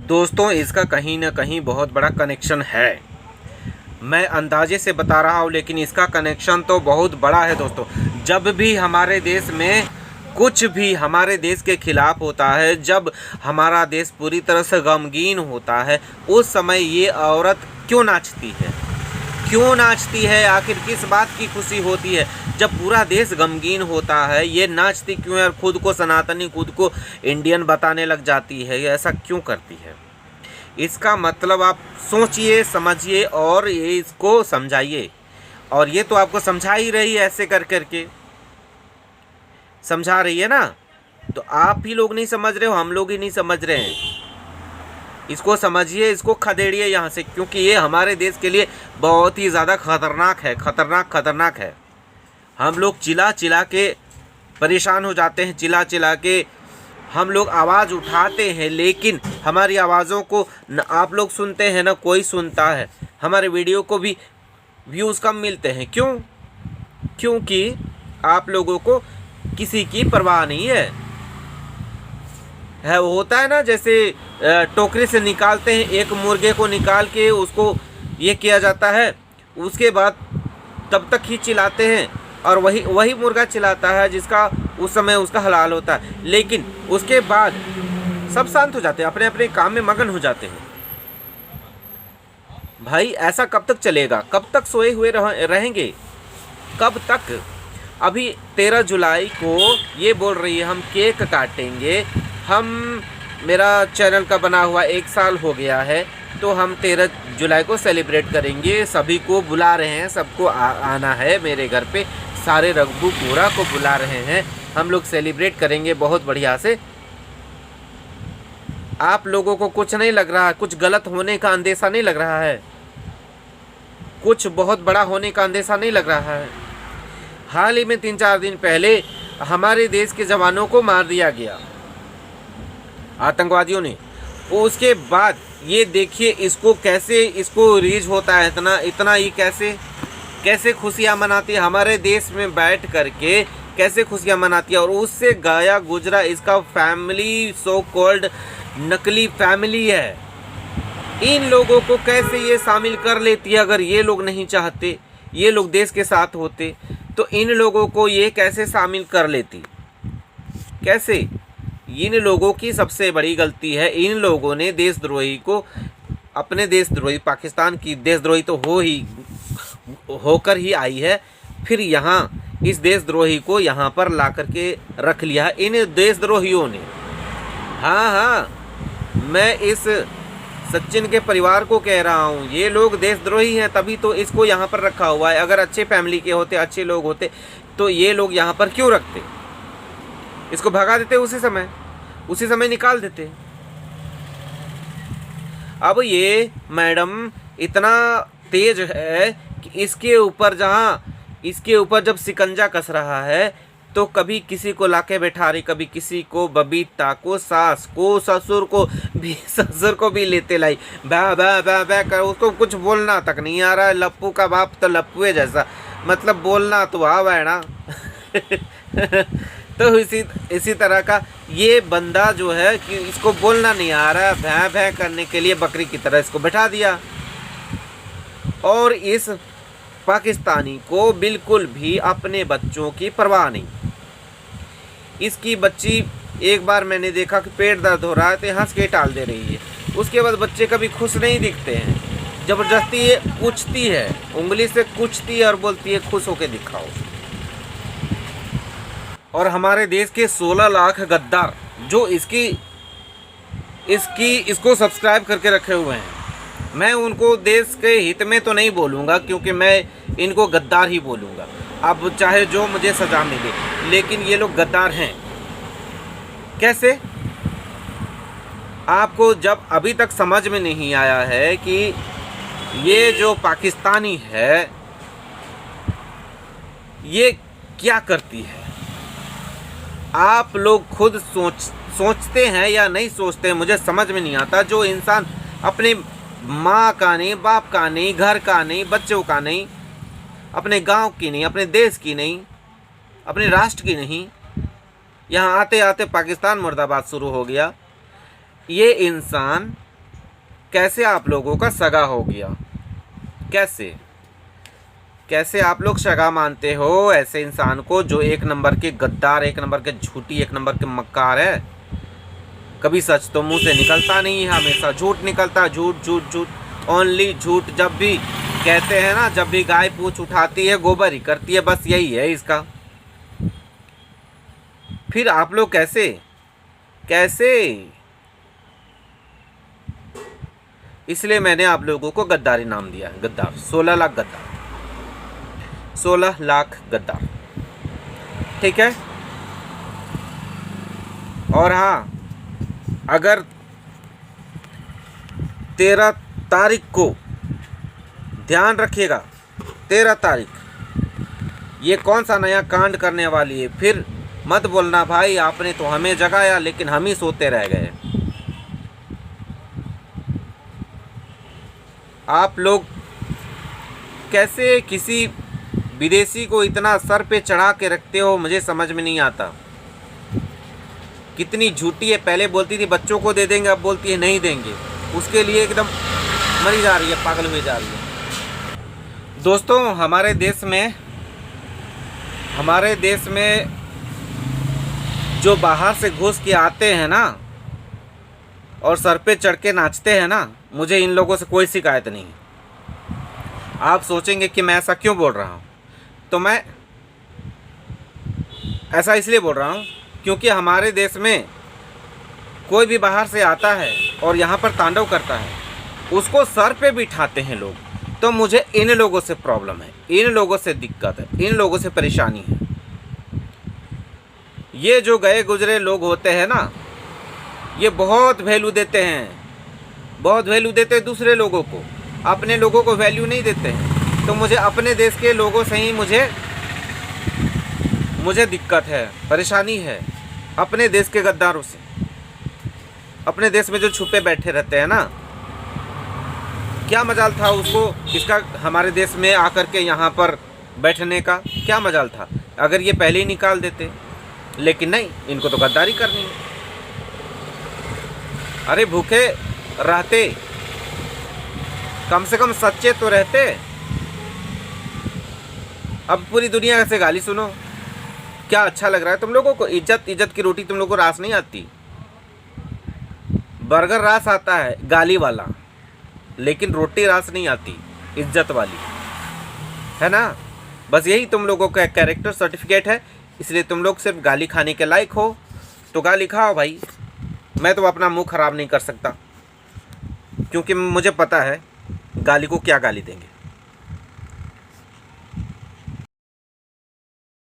दोस्तों इसका कहीं ना कहीं बहुत बड़ा कनेक्शन है। मैं अंदाजे से बता रहा हूँ लेकिन इसका कनेक्शन तो बहुत बड़ा है दोस्तों। जब भी हमारे देश में कुछ भी हमारे देश के खिलाफ होता है, जब हमारा देश पूरी तरह से गमगीन होता है, उस समय ये औरत क्यों नाचती है? क्यों नाचती है? आखिर किस बात की खुशी होती है? जब पूरा देश गमगीन होता है ये नाचती क्यों है? और खुद को सनातनी, खुद को इंडियन बताने लग जाती है, ये ऐसा क्यों करती है? इसका मतलब आप सोचिए, समझिए और ये इसको समझाइए। और ये तो आपको समझा ही रही है, ऐसे कर करके समझा रही है ना। तो आप ही लोग नहीं समझ रहे हो, हम लोग ही नहीं समझ रहे हैं। इसको समझिए, इसको खदेड़िए यहाँ से, क्योंकि ये हमारे देश के लिए बहुत ही ज़्यादा खतरनाक है, खतरनाक है। हम लोग चिल्ला चिल्ला के परेशान हो जाते हैं, चिल्ला चिल्ला के हम लोग आवाज़ उठाते हैं, लेकिन हमारी आवाज़ों को न आप लोग सुनते हैं, न कोई सुनता है। हमारे वीडियो को भी व्यूज़ कम मिलते हैं। क्यों? क्योंकि आप लोगों को किसी की परवाह नहीं है। वो होता है ना, जैसे टोकरी से निकालते हैं एक मुर्गे को, निकाल के उसको ये किया जाता है, उसके बाद तब तक ही चिल्लाते हैं और वही मुर्गा चिल्लाता है जिसका उस समय उसका हलाल होता है। लेकिन उसके बाद सब शांत हो जाते हैं, अपने अपने काम में मगन हो जाते हैं। भाई ऐसा कब तक चलेगा? कब तक सोए हुए रहेंगे? कब तक? अभी 13 जुलाई को ये बोल रही है हम केक काटेंगे, मेरा चैनल का बना हुआ 1 साल हो गया है, तो हम 13 जुलाई को सेलिब्रेट करेंगे। सभी को बुला रहे हैं, सबको आना है मेरे घर पे, सारे रघुपुरा को बुला रहे हैं, हम लोग सेलिब्रेट करेंगे बहुत बढ़िया से। आप लोगों को कुछ नहीं लग रहा है? कुछ गलत होने का अंदेशा नहीं लग रहा है? कुछ बहुत बड़ा होने का अंदेशा नहीं लग रहा है? हाल ही में 3-4 दिन पहले हमारे देश के जवानों को मार दिया गया आतंकवादियों ने। उसके बाद ये देखिए इसको कैसे इसको रीच होता है, इतना ही कैसे खुशियाँ मनाती है हमारे देश में बैठ करके, कैसे खुशियाँ मनाती है। और उससे गाया गुजरा इसका फैमिली, सो कॉल्ड नकली फैमिली है, इन लोगों को कैसे ये शामिल कर लेती है। अगर ये लोग नहीं चाहते, ये लोग देश के साथ होते, तो इन लोगों को ये कैसे शामिल कर लेती? कैसे? इन लोगों की सबसे बड़ी गलती है। इन लोगों ने देशद्रोही को, अपने देशद्रोही, पाकिस्तान की देशद्रोही तो होकर ही आई है, फिर यहाँ इस देशद्रोही को यहाँ पर ला करके रख लिया है इन देशद्रोहियों ने। हाँ, मैं इस सचिन के परिवार को कह रहा हूँ, ये लोग देशद्रोही हैं, तभी तो इसको यहाँ पर रखा हुआ है। अगर अच्छे फैमिली के होते, अच्छे लोग होते, तो ये लोग यहाँ पर क्यों रखते? इसको भगा देते, उसी समय निकाल देते। अब ये मैडम इतना तेज है कि इसके ऊपर जब सिकंजा कस रहा है, तो कभी किसी को लाके बैठा रही, कभी किसी को, बबीता को, सास को, ससुर को भी लेते लाई, बा कर। उसको कुछ बोलना तक नहीं आ रहा है। लप्पू का बाप तो लप्पुए जैसा, मतलब बोलना तो आवा है ना। तो इसी तरह का ये बंदा जो है कि इसको बोलना नहीं आ रहा है, भैं करने के लिए बकरी की तरह इसको बैठा दिया। और इस पाकिस्तानी को बिल्कुल भी अपने बच्चों की परवाह नहीं। इसकी बच्ची, एक बार मैंने देखा कि पेट दर्द हो रहा है तो हंस के टाल दे रही है, उसके बाद बच्चे कभी खुश नहीं दिखते हैं। ज़बरदस्ती ये पूछती है, उंगली से कुचती है और बोलती है खुश होके दिखाओ। और हमारे देश के 16 लाख गद्दार जो इसको सब्सक्राइब करके रखे हुए हैं, मैं उनको देश के हित में तो नहीं बोलूँगा, क्योंकि मैं इनको गद्दार ही बोलूँगा। अब चाहे जो मुझे सज़ा मिले, लेकिन ये लोग गद्दार हैं। कैसे? आपको जब अभी तक समझ में नहीं आया है कि ये जो पाकिस्तानी है ये क्या करती है, आप लोग खुद सोचते हैं या नहीं सोचते हैं, मुझे समझ में नहीं आता। जो इंसान अपने माँ का नहीं, बाप का नहीं, घर का नहीं, बच्चों का नहीं, अपने गांव की नहीं, अपने देश की नहीं, अपने राष्ट्र की नहीं, यहाँ आते आते पाकिस्तान मुर्दाबाद शुरू हो गया। ये इंसान कैसे आप लोगों का सगा हो गया? कैसे कैसे आप लोग सगा मानते हो ऐसे इंसान को जो एक नंबर के गद्दार, एक नंबर के झूठी, एक नंबर के मक्कार है? कभी सच तो मुंह से निकलता नहीं है, हमेशा झूठ निकलता, झूठ झूठ झूठ, ओनली झूठ। जब भी कहते हैं ना, जब भी गाय पूंछ उठाती है गोबर ही करती है, बस यही है इसका। फिर आप लोग कैसे कैसे इसलिए मैंने आप लोगों को गद्दारी नाम दिया है, गद्दार। 16 लाख गद्दार, 16 लाख गद्दार, ठीक है। और हाँ, अगर 13 तारीख को ध्यान रखिएगा, 13 तारीख ये कौन सा नया कांड करने वाली है, फिर मत बोलना भाई आपने तो हमें जगाया लेकिन हम ही सोते रह गए। आप लोग कैसे किसी विदेशी को इतना सर पे चढ़ा के रखते हो, मुझे समझ में नहीं आता। कितनी झूठी है, पहले बोलती थी बच्चों को दे देंगे, अब बोलती है नहीं देंगे। उसके लिए एकदम मरी जा रही है, पागल हुई जा रही है। दोस्तों, हमारे देश में जो बाहर से घुस के आते हैं ना और सर पे चढ़ के नाचते हैं ना, मुझे इन लोगों से कोई शिकायत नहीं है। आप सोचेंगे कि मैं ऐसा क्यों बोल रहा हूँ, तो मैं ऐसा इसलिए बोल रहा हूँ क्योंकि हमारे देश में कोई भी बाहर से आता है और यहाँ पर तांडव करता है, उसको सर पे बिठाते हैं लोग। तो मुझे इन लोगों से प्रॉब्लम है, इन लोगों से दिक्कत है, इन लोगों से परेशानी है। ये जो गए गुजरे लोग होते हैं ना, ये बहुत वैल्यू देते हैं, बहुत वैल्यू देते हैं दूसरे लोगों को, अपने लोगों को वैल्यू नहीं देते हैं। तो मुझे अपने देश के लोगों से ही मुझे दिक्कत है, परेशानी है, अपने देश के गद्दारों से। अपने देश में जो छुपे बैठे रहते हैं ना, क्या मजाल था उसको इसका हमारे देश में आकर के यहाँ पर बैठने का, क्या मजाल था अगर ये पहले ही निकाल देते। लेकिन नहीं, इनको तो गद्दारी करनी है। अरे भूखे रहते, कम से कम सच्चे तो रहते। अब पूरी दुनिया से गाली सुनो, क्या अच्छा लग रहा है तुम लोगों को? इज्जत की रोटी तुम लोगों को रास नहीं आती। बर्गर रास आता है गाली वाला, लेकिन रोटी रास नहीं आती इज्जत वाली, है ना। बस यही तुम लोगों का कैरेक्टर सर्टिफिकेट है, इसलिए तुम लोग सिर्फ गाली खाने के लायक हो। तो गाली खाओ भाई, मैं तो अपना मुंह खराब नहीं कर सकता, क्योंकि मुझे पता है गाली को क्या गाली देंगे।